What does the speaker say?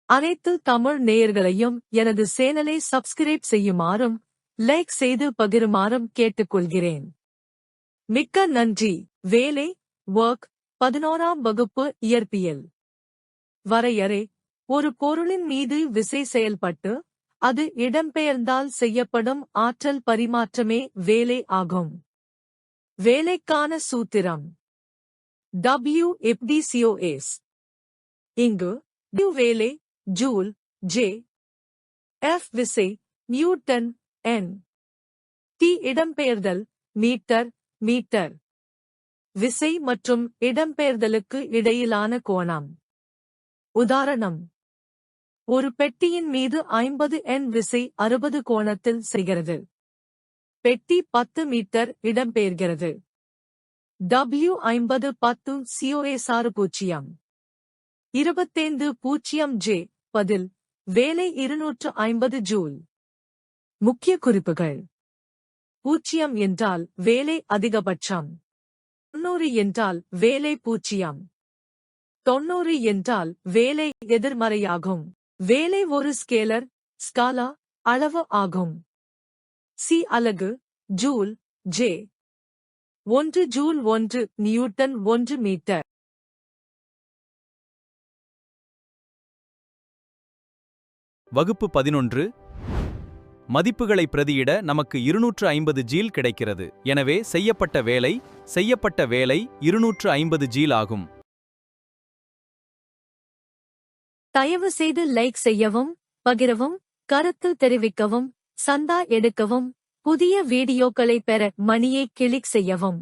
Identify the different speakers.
Speaker 1: அனைத்து தமிழ் நேயர்களையும் எனது சேனலை சப்ஸ்கிரைப் செய்யுமாறும் லைக் செய்து பகிருமாறும் கேட்டுக்கொள்கிறேன். மிக்க நன்றி. வேலை ஒர்க் 11ஆம் வகுப்பு இயற்பியல். வரையறை: ஒரு பொருளின் மீது விசை செயல்பட்டு அது இடம்பெயர்ந்தால் செய்யப்படும் ஆற்றல் பரிமாற்றமே வேலை ஆகும். வேலைக்கான சூத்திரம் W/COS. இங்கு W வேலை, ஜூல், J, F விசை, நியூட்டன், N, T இடம்பெயர்தல், மீட்டர். விசை மற்றும் இடம்பெயர்தலுக்கு இடையிலான கோணம். உதாரணம்: ஒரு பெட்டியின் மீது 50 N விசை 60 கோணத்தில் செய்கிறது. பெட்டி 10 மீட்டர் இடம்பெயர்கிறது. W 50 10 COS 6 25 J. பதில்: வேலை 250 ஜூல். முக்கிய குறிப்புகள்: 0 என்றால் வேலை அதிகபட்சம். 90 என்றால் வேலை 0. 90 என்றால் வேலை எதிர்மறையாகும். வேலை ஒரு ஸ்கேலர், ஸ்காலா, அளவு ஆகும். C அலகு, joule, J. 1 joule 1 newton 1 metre.
Speaker 2: வகுப்பு 11. மதிப்புகளை பிரதியிட நமக்கு 250 ஜீல் கிடைக்கிறது. எனவே செய்யப்பட்ட வேலை 250 ஜீல் ஆகும்.
Speaker 1: தயவு செய்து லைக் செய்யவும், பகிரவும், கருத்து தெரிவிக்கவும், சந்தா எடுக்கவும், புதிய வீடியோக்களை பெற மணியை கிளிக் செய்யவும்.